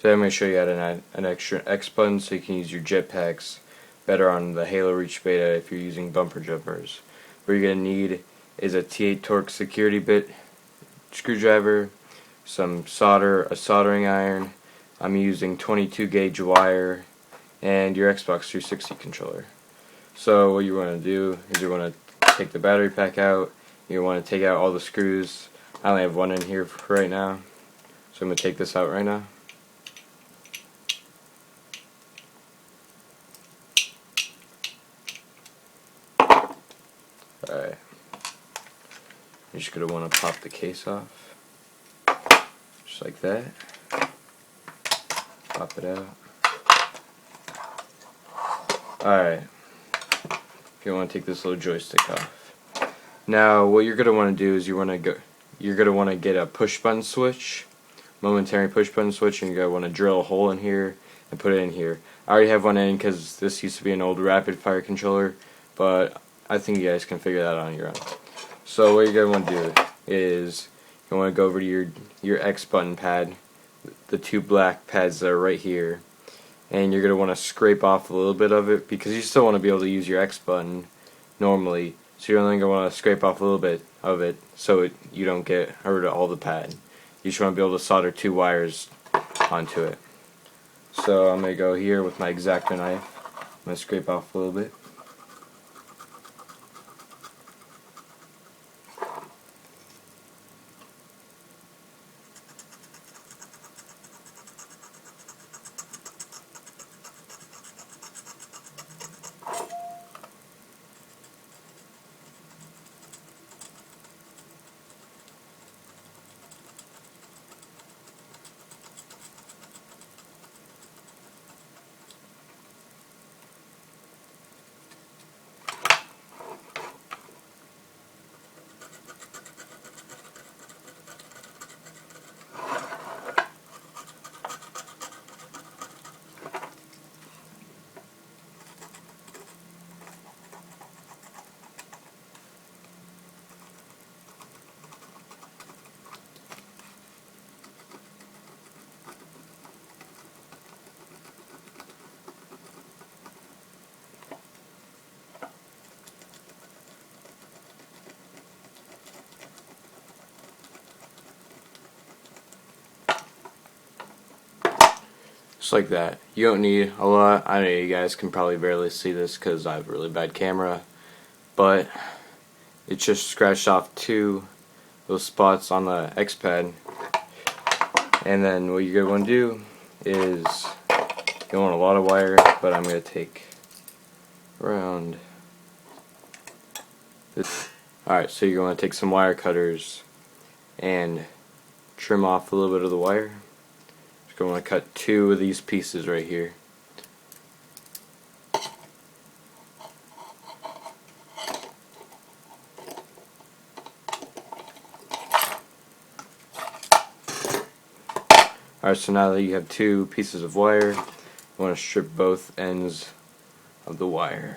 So I'm going to show you how to add an extra X button so you can use your jetpacks better on the Halo Reach Beta if you're using bumper jumpers. What you're going to need is a T8 torque security bit, screwdriver, some solder, a soldering iron. I'm using 22 gauge wire, and your Xbox 360 controller. So what you want to do is you want to take the battery pack out. You want to take out all the screws. I only have one in here for right now, so I'm going to take this out right now. Alright, you're just going to want to pop the case off, just like that. Pop it out. Alright, you want to take this little joystick off. Now what you're going to want to do is you're going to want to get a push button switch, momentary push button switch, and you're going to want to drill a hole in here and put it in here. I already have one in because this used to be an old rapid fire controller, but I think you guys can figure that out on your own. So what you're going to want to do is you want to go over to your X button pad, the two black pads that are right here, and you're going to want to scrape off a little bit of it because you still want to be able to use your X button normally. So you're only going to want to scrape off a little bit of it so you don't get rid of all the pad. You just want to be able to solder two wires onto it. So I'm going to go here with my X-Acto knife. I'm going to scrape off a little bit. Just like that. You don't need a lot. I know you guys can probably barely see this because I have a really bad camera, but it just scratched off two those spots on the X pad. And then what you're going to do is you want a lot of wire, but I'm going to take around this. Alright, so you're going to take some wire cutters and trim off a little bit of the wire. Just going to cut two of these pieces right here. Alright, so now that you have two pieces of wire, you want to strip both ends of the wire.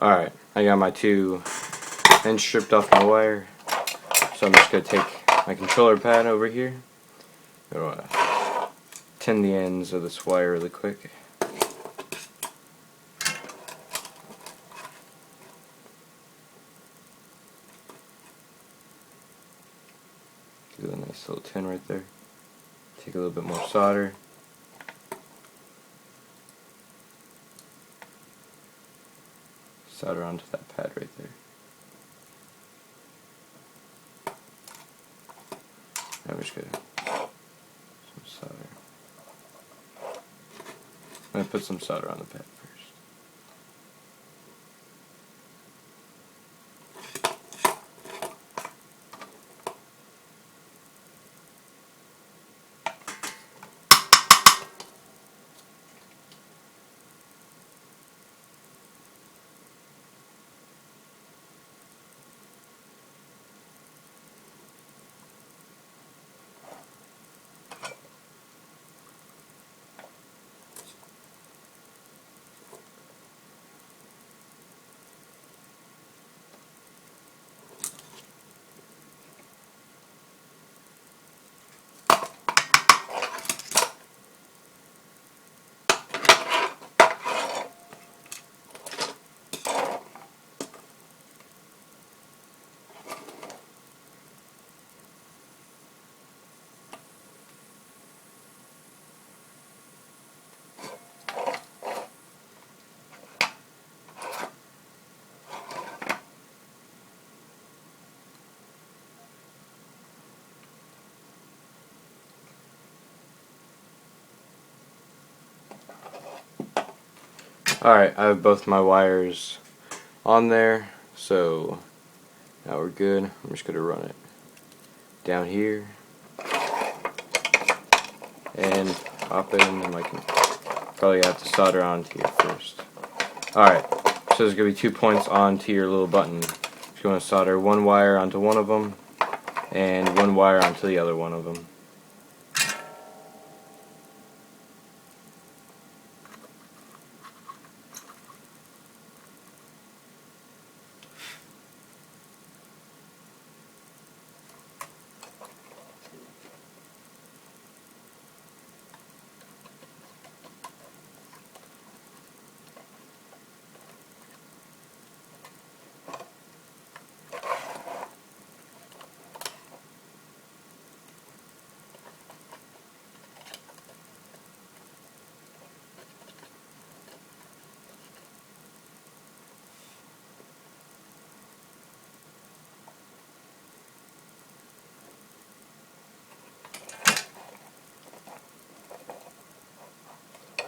Alright, I got my two ends stripped off my wire, so I'm just going to take my controller pad over here. I'm going to tin the ends of this wire really quick. Do a nice little tin right there. Take a little bit more solder. Solder onto that pad right there. I'm just gonna some solder. I'm gonna put some solder on the pad first. Alright, I have both my wires on there, so now we're good. I'm just going to run it down here and pop it in, and I can probably have to solder onto here first. Alright, so there's going to be 2 points onto your little button. You're going to solder one wire onto one of them and one wire onto the other one of them.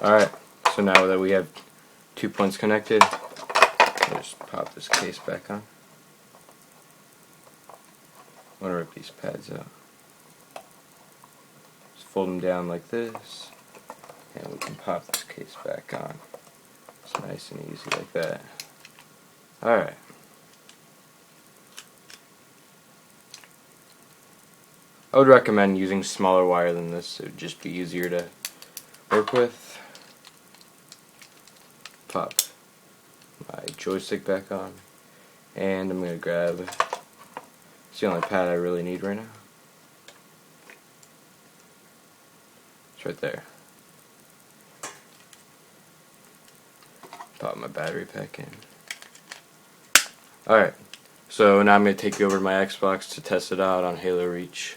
Alright, so now that we have 2 points connected, I'll just pop this case back on. I'm going to rip these pads out. Just fold them down like this, and we can pop this case back on. It's nice and easy like that. Alright. I would recommend using smaller wire than this. It would just be easier to work with. Pop my joystick back on, and I'm going to grab, it's the only pad I really need right now. It's right there. Pop my battery pack in. Alright, so now I'm going to take you over to my Xbox to test it out on Halo Reach.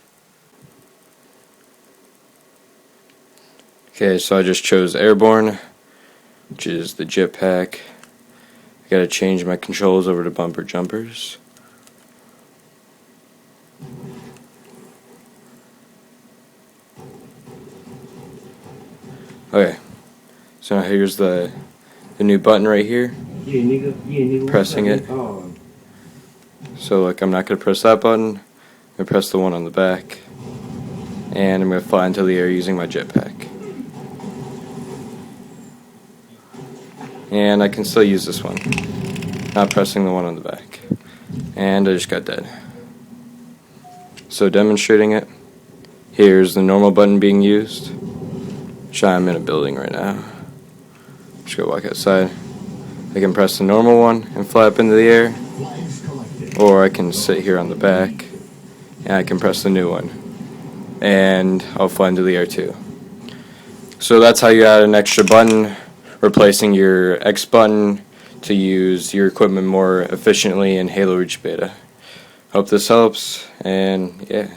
Okay, so I just chose Airborne, which is the jetpack. I gotta change my controls over to bumper jumpers. Okay, so now here's the new button right here. Pressing it. So look, I'm not gonna press that button. I'm gonna press the one on the back, and I'm gonna fly into the air using my jetpack. And I can still use this one, not pressing the one on the back. And I just got dead. So demonstrating it, here's the normal button being used. I'm in a building right now. Just go walk outside. I can press the normal one and fly up into the air, or I can sit here on the back and I can press the new one, and I'll fly into the air too. So that's how you add an extra button, replacing your X button to use your equipment more efficiently in Halo Reach Beta. Hope this helps, and yeah.